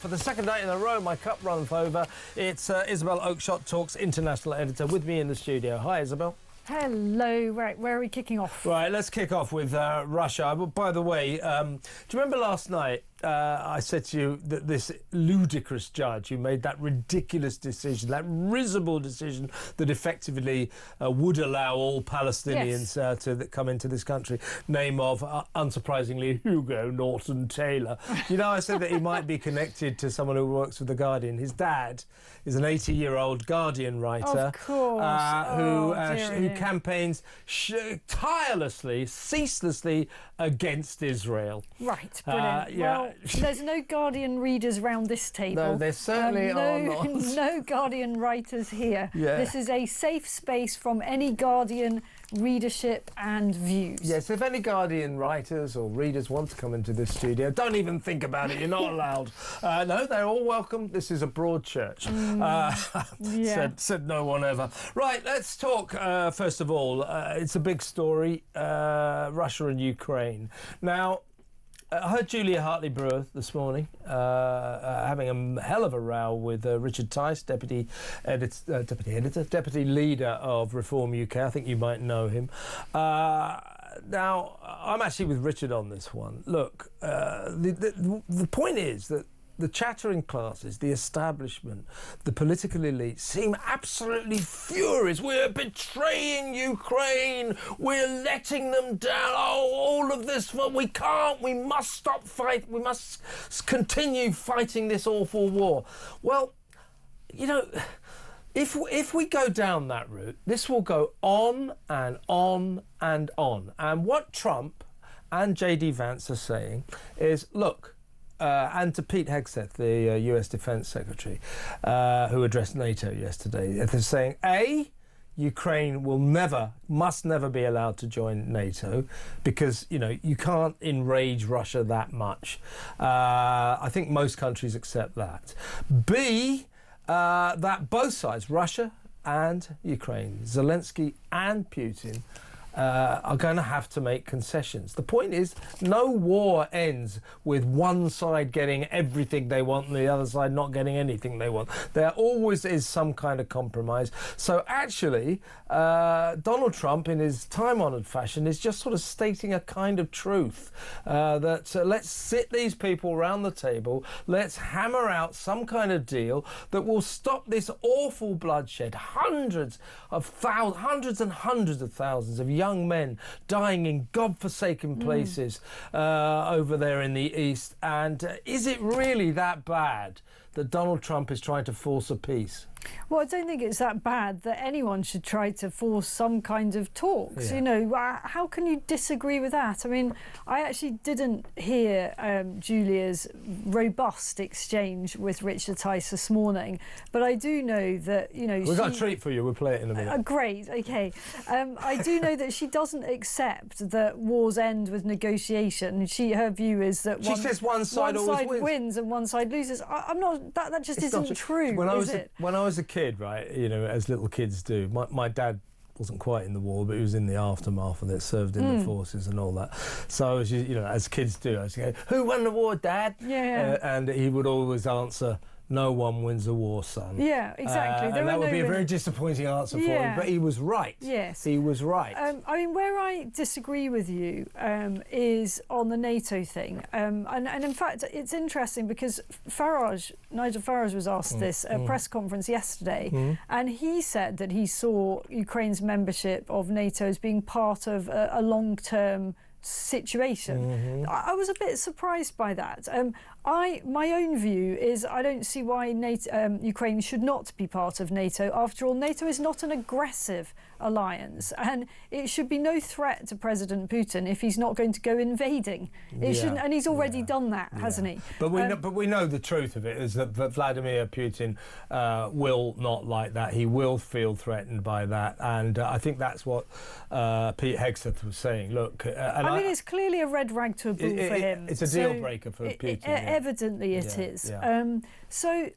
For the second night in a row, my cup runs over. It's Isabel Oakeshott, Talk's international editor, with me in the studio. Hi, Isabel. Hello. Right, where are we kicking off? Right, let's kick off with Russia. By the way, do you remember last night I said to you that this ludicrous judge who made that ridiculous decision, that risible decision that effectively would allow all Palestinians to come into this country, name of, unsurprisingly, Hugo Norton-Taylor. You know, I said that he might be connected to someone who works with The Guardian. His dad is an 80-year-old Guardian writer. Of course. Who campaigns tirelessly, ceaselessly against Israel. Right, brilliant. Well, there's no Guardian readers round this table. No, there certainly are not. No Guardian writers here. Yeah. This is a safe space from any Guardian readership and views. Yes, if any Guardian writers or readers want to come into this studio, don't even think about it, you're not allowed. No, they're all welcome. This is a broad church. Said no one ever. Right, let's talk, first of all, it's a big story, Russia and Ukraine. Uh, I heard Julia Hartley-Brewer this morning having a hell of a row with Richard Tice, deputy leader of Reform UK. I think you might know him. Now, I'm actually with Richard on this one. Look, the point is that the chattering classes, the establishment, the political elite seem absolutely furious. We're betraying Ukraine. We're letting them down. Oh, all of this. Well, we can't. We must stop fight. We must continue fighting this awful war. Well, you know, if we go down that route, this will go on and on and on. And what Trump and J.D. Vance are saying is, look, and to Pete Hegseth, the US Defence Secretary, who addressed NATO yesterday, they're saying, A, Ukraine must never be allowed to join NATO because, you know, you can't enrage Russia that much. I think most countries accept that. B, that both sides, Russia and Ukraine, Zelensky and Putin, are going to have to make concessions. The point is, no war ends with one side getting everything they want and the other side not getting anything they want. There always is some kind of compromise. So actually, Donald Trump, in his time-honoured fashion, is just sort of stating a kind of truth that let's sit these people around the table, let's hammer out some kind of deal that will stop this awful bloodshed. Hundreds and hundreds of thousands of young men dying in godforsaken places over there in the East. And is it really that bad that Donald Trump is trying to force a peace? Well, I don't think it's that bad that anyone should try to force some kind of talks. Yeah. You know, how can you disagree with that? I mean, I actually didn't hear Julia's robust exchange with Richard Tice this morning, but I do know that, you know... We've got a treat for you. We'll play it in a minute. Great, OK. I do know that she doesn't accept that wars end with negotiation. Her view is that she says one side always wins and one side loses. I'm not... That just isn't true, when is I was a kid, right, you know, as little kids do, my dad wasn't quite in the war, but he was in the aftermath of it, served in the forces and all that. So, you know, as kids do, I was going, who won the war, Dad? Yeah. And he would always answer, no one wins a war, son. Yeah, exactly. And that would be a very disappointing answer for him, but he was right. Yes. He was right. I mean, where I disagree with you is on the NATO thing. And in fact, it's interesting because Nigel Farage was asked this at a press conference yesterday, and he said that he saw Ukraine's membership of NATO as being part of a long-term situation. I was a bit surprised by that. My own view is I don't see why Ukraine should not be part of NATO. After all, NATO is not an aggressive alliance, and it should be no threat to President Putin if he's not going to go invading. It shouldn't, and he's already done that, hasn't he? But we know the truth of it is that Vladimir Putin will not like that. He will feel threatened by that, and I think that's what Pete Hegseth was saying. Look, I mean, it's clearly a red rag to a bull for him. It's a deal breaker for Putin. Evidently, it is. Yeah. So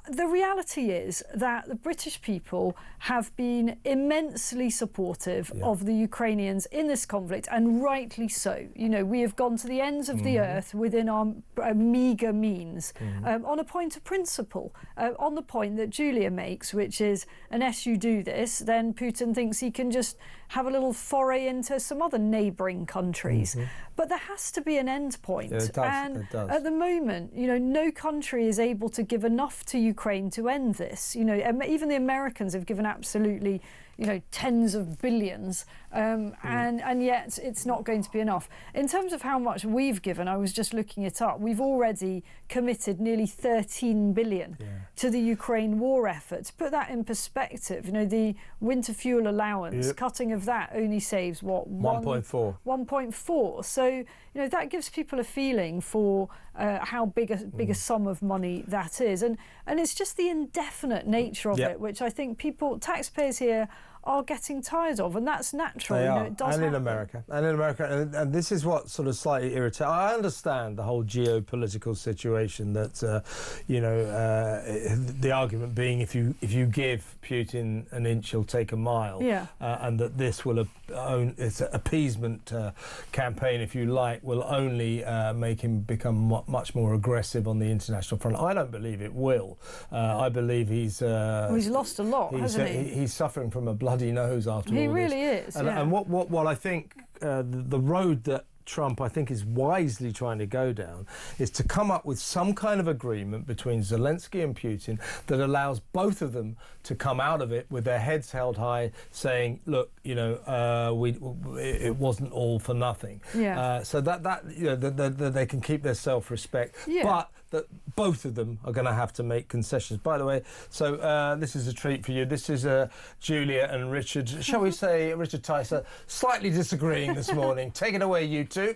the reality is that the British people have been immensely supportive of the Ukrainians in this conflict, and rightly so. You know, we have gone to the ends of the earth within our meagre means on a point of principle, on the point that Julia makes, which is, unless you do this, then Putin thinks he can just have a little foray into some other neighbouring countries. But there has to be an end point. Yeah, it does. It does. At the moment, you know, no country is able to give enough to Ukraine to end this. You know, even the Americans have given absolutely, you know, tens of billions, and yet it's not going to be enough. In terms of how much we've given, I was just looking it up, we've already committed nearly 13 billion to the Ukraine war effort. To put that in perspective, you know, the winter fuel allowance, cutting of that only saves, what, 1.4. 1.4. So, you know, that gives people a feeling for how big a sum of money that is. And it's just the indefinite nature of it, which I think taxpayers here are getting tired of, and that's natural. They you know, are. it does and in happen. America, and this is what sort of slightly irritates. I understand the whole geopolitical situation that, you know, the argument being if you give Putin an inch, he'll take a mile, and that this will it's an appeasement campaign, if you like, will only make him become much more aggressive on the international front. I don't believe it will. I believe he's lost a lot, hasn't he? He's suffering from a bloody nose after all this. He really is. And what I think the road that Trump, I think, is wisely trying to go down is to come up with some kind of agreement between Zelensky and Putin that allows both of them to come out of it with their heads held high, saying, look, you know, it wasn't all for nothing. So that you know, that they can keep their self-respect. But that both of them are going to have to make concessions. By the way, so this is a treat for you. This is Julia and Richard, shall we say, Richard Tyser, slightly disagreeing this morning. Take it away, you two.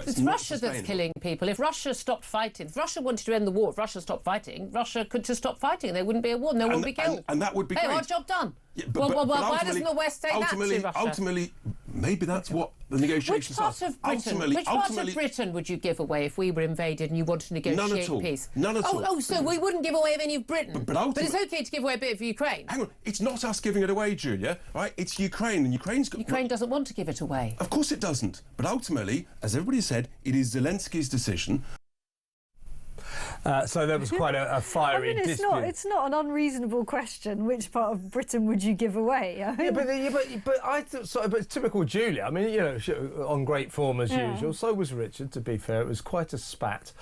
It's Russia that's killing people. If Russia stopped fighting, if Russia wanted to end the war, if Russia stopped fighting, Russia could just stop fighting. There wouldn't be a war. No one would be killed. And that would be great. Our job done. Yeah, well, why doesn't the West take that to Russia? Ultimately, maybe that's what the negotiations are. Which part of Britain would you give away if we were invaded and you wanted to negotiate peace? None at all. Oh, so we wouldn't give away any of Britain. But it's okay to give away a bit of Ukraine. Hang on, it's not us giving it away, Julia. Right? It's Ukraine, and Ukraine doesn't want to give it away. Of course it doesn't. But ultimately, as everybody said, it is Zelensky's decision. So there was quite a fiery dispute. It's not an unreasonable question. Which part of Britain would you give away? I mean, but it's typical Julia. I mean, you know, on great form as usual. So was Richard. To be fair, it was quite a spat.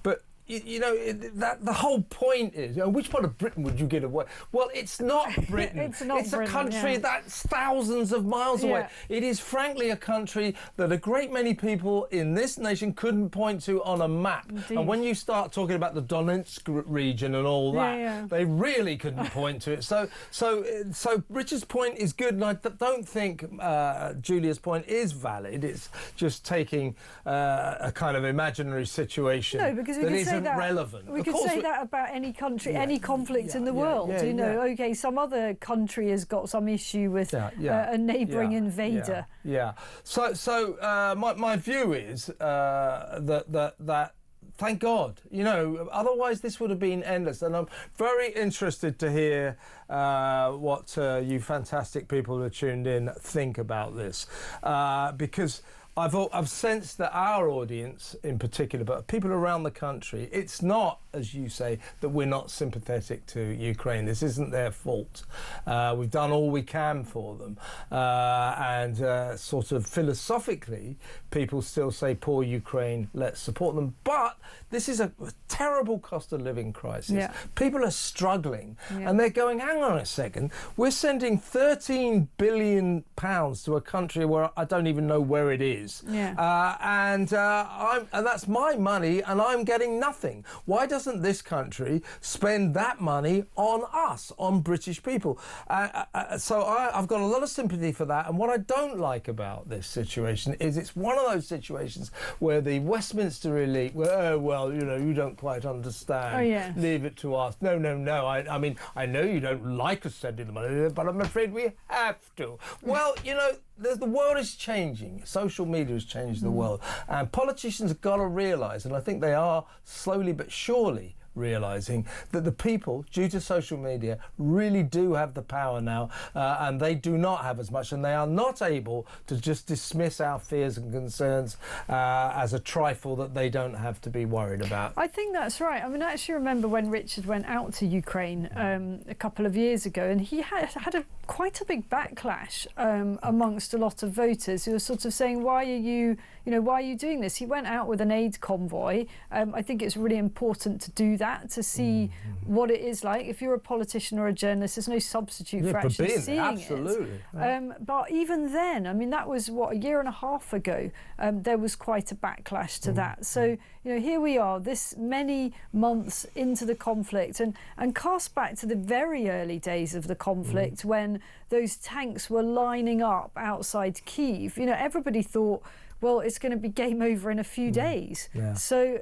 But you know, that the whole point is, you know, which part of Britain would you give away? Well, it's not Britain. It's Britain, a country that's thousands of miles away. It is, frankly, a country that a great many people in this nation couldn't point to on a map. Indeed. And when you start talking about the Donetsk region and all that, they really couldn't point to it. So Richard's point is good, and I don't think Julia's point is valid. It's just taking a kind of imaginary situation. No, because we could say that, relevant. We could say that about any country, any conflict in the world. You know, okay, some other country has got some issue with a neighbouring invader. So my view is that thank God, you know, otherwise this would have been endless. And I'm very interested to hear what you fantastic people who are tuned in think about this, because I've sensed that our audience in particular, but people around the country, it's not, as you say, that we're not sympathetic to Ukraine. This isn't their fault. We've done all we can for them. And sort of philosophically, people still say, poor Ukraine, let's support them. But this is a terrible cost of living crisis. People are struggling and they're going, hang on a second, we're sending £13 billion to a country where I don't even know where it is. And that's my money and I'm getting nothing. Why doesn't this country spend that money on us, on British people? So I've got a lot of sympathy for that. And what I don't like about this situation is it's one of those situations where the Westminster elite, well, you know, you don't quite understand. Leave it to us. No. I mean, I know you don't like us sending the money, but I'm afraid we have to. Well, you know, the world is changing. Social media has changed the world. And politicians have got to realise, and I think they are slowly but surely realising that the people, due to social media, really do have the power now, and they do not have as much, and they are not able to just dismiss our fears and concerns as a trifle that they don't have to be worried about. I think that's right. I mean, I actually remember when Richard went out to Ukraine a couple of years ago, and he had quite a big backlash amongst a lot of voters who were sort of saying, why are you doing this? He went out with an aid convoy. I think it's really important to do that, to see what it is like. If you're a politician or a journalist, there's no substitute for actually seeing absolutely. it. But even then, I mean, that was, what, a year and a half ago, there was quite a backlash to that. So, here we are, this many months into the conflict, and cast back to the very early days of the conflict when those tanks were lining up outside Kyiv. Everybody thought, well, it's going to be game over in a few days. Yeah. So,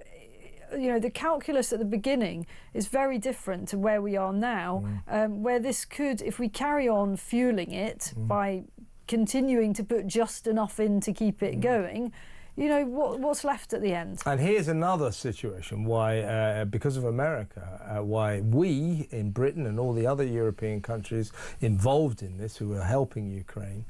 the calculus at the beginning is very different to where we are now, where this could, if we carry on fueling it by continuing to put just enough in to keep it going, what's left at the end. And here's another situation why, because of America, why we in Britain and all the other European countries involved in this, who are helping Ukraine,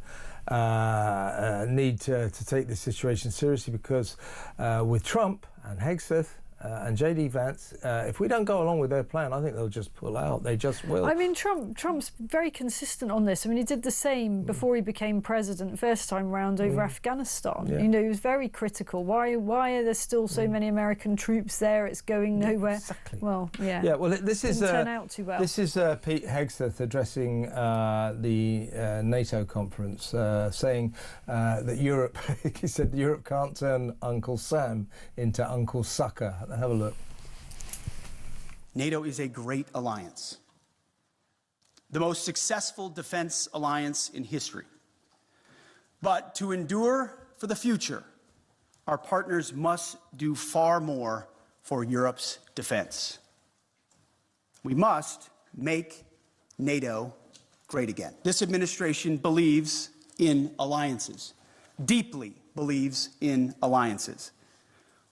need to take this situation seriously, because with Trump and Hegseth and JD Vance, if we don't go along with their plan, I think they'll just pull out. They just will. I mean, Trump's very consistent on this. I mean, he did the same before he became president first time round over Afghanistan. Yeah. He was very critical. Why are there still so many American troops there? It's going nowhere. Exactly. Well, yeah. Yeah. Well, this is didn't turn out too well. This is Pete Hegseth addressing the NATO conference, saying that Europe. He said Europe can't turn Uncle Sam into Uncle Sucker. Have a look. NATO is a great alliance, the most successful defense alliance in history. But to endure for the future, our partners must do far more for Europe's defense. We must make NATO great again. This administration believes in alliances, deeply believes in alliances.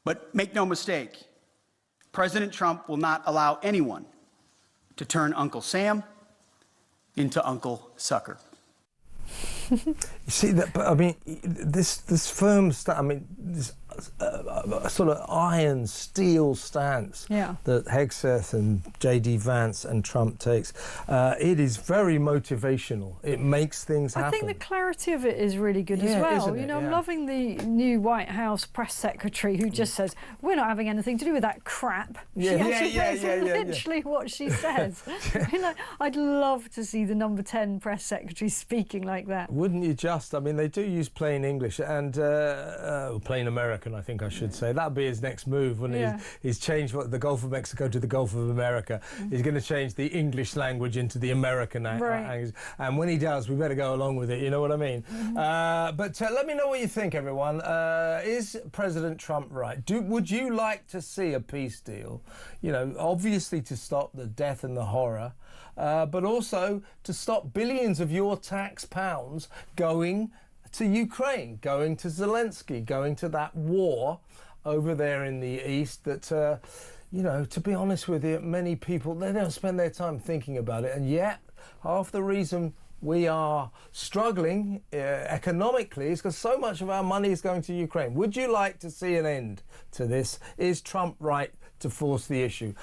But make no mistake, President Trump will not allow anyone to turn Uncle Sam into Uncle Sucker. You see that, but I mean, this firm I mean, this sort of iron steel stance that Hegseth and JD Vance and Trump takes, it is very motivational. It makes things happen. I think the clarity of it is really good as well. Isn't it? I'm loving the new White House press secretary who just says, we're not having anything to do with that crap. That's literally what she says. I mean, I'd love to see the number 10 press secretary speaking like that. Wouldn't you just? I mean, they do use plain English and plain American, I think I should say. That'd be his next move when he's changed the Gulf of Mexico to the Gulf of America. He's going to change the English language into the American language. And when he does, we better go along with it, you know what I mean? But let me know what you think, everyone. Is President Trump right? Would you like to see a peace deal? Obviously to stop the death and the horror, but also to stop billions of your tax pounds going to Ukraine, going to Zelensky, going to that war over there in the east that, to be honest with you, many people, they don't spend their time thinking about it. And yet, half the reason we are struggling economically is because so much of our money is going to Ukraine. Would you like to see an end to this? Is Trump right to force the issue?